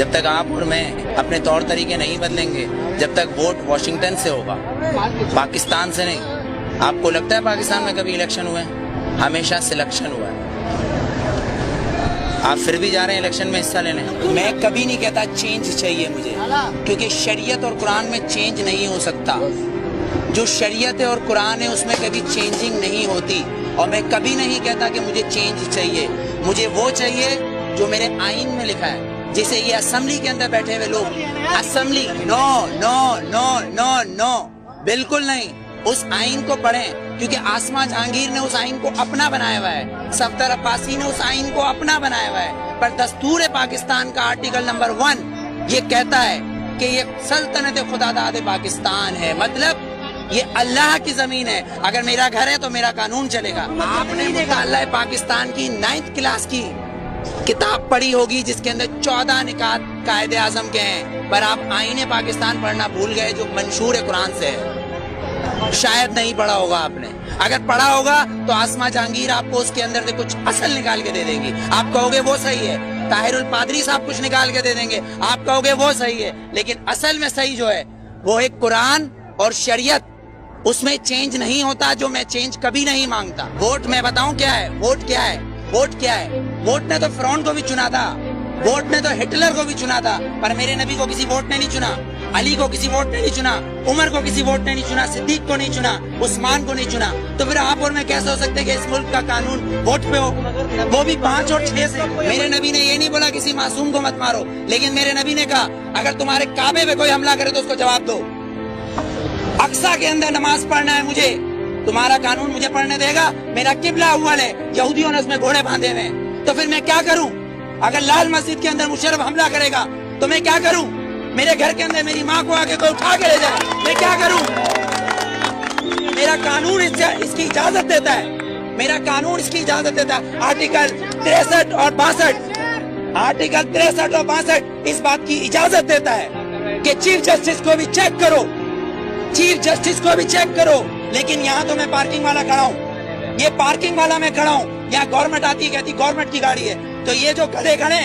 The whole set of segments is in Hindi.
जब तक आप और मैं अपने तौर तरीके नहीं बदलेंगे, जब तक वोट वॉशिंगटन से होगा, पाकिस्तान से नहीं। आपको लगता है पाकिस्तान में कभी इलेक्शन हुए? हमेशा सिलेक्शन हुआ है। आप फिर भी जा रहे हैं इलेक्शन में हिस्सा लेने। मैं कभी नहीं कहता चेंज चाहिए मुझे, क्योंकि शरीयत और कुरान में चेंज नहीं हो सकता। जो शरीयत है और कुरान है उसमें कभी चेंजिंग नहीं होती। और मैं कभी नहीं कहता कि मुझे चेंज चाहिए। मुझे वो चाहिए जो मेरे आइन में लिखा है, जिसे ये असेंबली के अंदर बैठे हुए लोग, assembly no no no no no, बिल्कुल नहीं। उस आइन को पढ़ें, क्योंकि आसमा जहांगीर ने उस आइन को अपना बनाया हुआ है, सफदर अब्बासी ने उस आइन को अपना बनाया हुआ है। पर दस्तूर पाकिस्तान का आर्टिकल नंबर 1 ये कहता है कि ये सल्तनत खुदादाद पाकिस्तान है, मतलब ये अल्लाह की जमीन है। अगर मेरा घर है तो मेरा कानून चलेगा। आपने मुताल्ला पाकिस्तान की 9th क्लास की किताब पढ़ी होगी, जिसके अंदर 14 निकात कायदे आजम के हैं, पर आप आईने पाकिस्तान पढ़ना भूल गए, जो मंशूर है कुरान से है। शायद नहीं पढ़ा होगा आपने। अगर पढ़ा होगा तो आसमा जहांगीर आपको उसके अंदर से कुछ असल निकाल के दे देंगी। आप कहोगे वो सही है। ताहिरुल पादरी साहब कुछ निकाल के दे देंगे, आप कहोगे वो सही है। लेकिन असल में सही जो है वो है कुरान और शरीयत। उसमें चेंज नहीं होता, जो मैं चेंज कभी नहीं मांगता। वोट मैं बताऊं क्या है? वोट क्या है? वोट क्या है? वोट ने तो फिरौन को भी चुना था, वोट ने तो हिटलर को भी चुना था, पर मेरे नबी को किसी वोट ने नहीं चुना, अली को किसी वोट ने नहीं चुना, उमर को किसी वोट ने नहीं चुना, सिद्दीक को नहीं चुना, उस्मान को नहीं चुना। तो फिर आप और मैं कैसे हो सकते कि इस मुल्क का कानून वोट पे हो, वो भी 5 और 6 से? मेरे नबी ने ये नहीं बोला किसी मासूम को मत मारो, लेकिन मेरे नबी ने कहा अगर तुम्हारे काबे पे कोई हमला करे तो उसको जवाब दो। अक्सा के अंदर नमाज पढ़ना है मुझे, तुम्हारा कानून मुझे पढ़ने देगा? मेरा किबला अव्वल है, यहूदियों ने उसमें घोड़े बांधे हुए, तो फिर मैं क्या करूं? अगर लाल मस्जिद के अंदर मुशर्रफ हमला करेगा तो मैं क्या करूं? मेरे घर के अंदर मेरी माँ को आके कोई उठा के ले जाए, मैं क्या करूं? मेरा कानून इसकी इजाजत देता है, मेरा कानून इसकी इजाजत देता है। आर्टिकल 63 और 62, आर्टिकल 63 और 62 इस बात की इजाजत देता है कि चीफ जस्टिस को भी चेक करो, चीफ जस्टिस को भी चेक करो। लेकिन यहाँ तो मैं पार्किंग वाला खड़ा हूँ, ये पार्किंग वाला मैं खड़ा हूँ, यहाँ गवर्नमेंट आती है कहती गवर्नमेंट की गाड़ी है, तो ये जो गधे खड़े,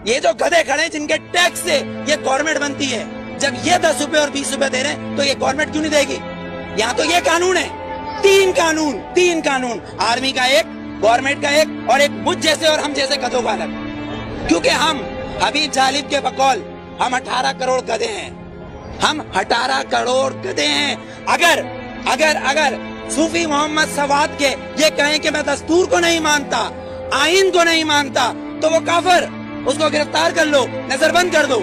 ये जो गधे खड़े जिनके टैक्स से ये गवर्नमेंट बनती है, जब ये 10 रुपए और 20 रुपए दे रहे हैं तो ये गवर्नमेंट क्यों नहीं देगी? यहाँ तो ये कानून है, 3 कानून, आर्मी का एक, गवर्नमेंट का एक, और एक मुझ जैसे और हम जैसे गधों का अलग। क्योंकि हम हबीब जालिब के बकौल हम 18 करोड़ गधे हैं, हम 18 करोड़ गधे हैं। अगर सूफी मोहम्मद सवाद के ये कहें कि मैं दस्तूर को नहीं मानता, आइन को नहीं मानता, तो वो काफिर, उसको गिरफ्तार कर लो, नजर बंद कर दो,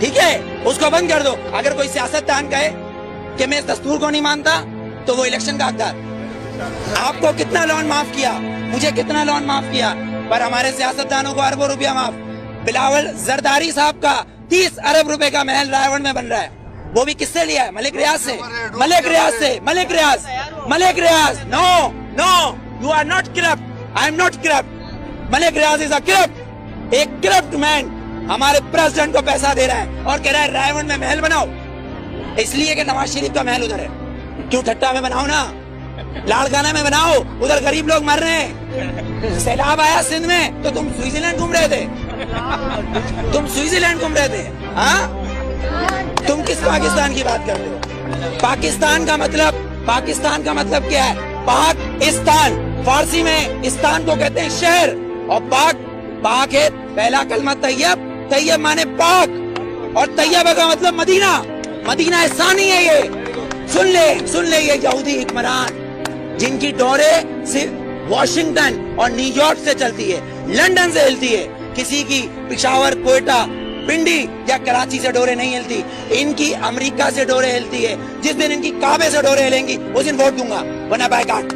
ठीक है, उसको बंद कर दो। अगर कोई सियासतदान कहे कि मैं इस दस्तूर को नहीं मानता तो वो इलेक्शन का हकदार। आपको कितना लोन माफ किया, मुझे कितना लोन माफ किया, पर हमारे सियासतदानों को अरबों रुपया माफ। बिलावल जरदारी साहब का 30 अरब रुपए का महल रायगढ़ में बन रहा है, वो भी किससे लिया है? मलिक रियाज से, Malik Riaz. No, you are not corrupt, I am not corrupt, Malik Riaz is a corrupt. एक करप्ट मैन हमारे प्रेसिडेंट को पैसा दे रहा है और कह रहा है रायगढ़ में महल बनाओ, इसलिए कि नवाज शरीफ का महल उधर है। क्यों ठट्टा में बनाओ ना, लाड़काना में बनाओ, उधर गरीब लोग मर रहे हैं। सैलाब आया सिंध में तो तुम स्विट्जरलैंड घूम रहे थे, हाँ? तुम किस पाकिस्तान की बात करते हो? पाकिस्तान का मतलब क्या है? पाकिस्तान, फारसी में इस्तान को कहते हैं शहर, और पाक है पहला कलमा तैयब, तैयब माने पाक, और तैयब का मतलब मदीना एहसानी है। ये सुन ले ये यहूदी हुक्मरान जिनकी डोरे सिर्फ वॉशिंगटन और न्यूयॉर्क से चलती है, लंदन से हिलती है, किसी की पिशावर, कोयटा, पिंडी या कराची से डोरे नहीं हिलती, इनकी अमेरिका से डोरे हिलती है। जिस दिन इनकी काबे से डोरे हिलेंगी उस दिन वोट दूंगा, वरना बायकाट।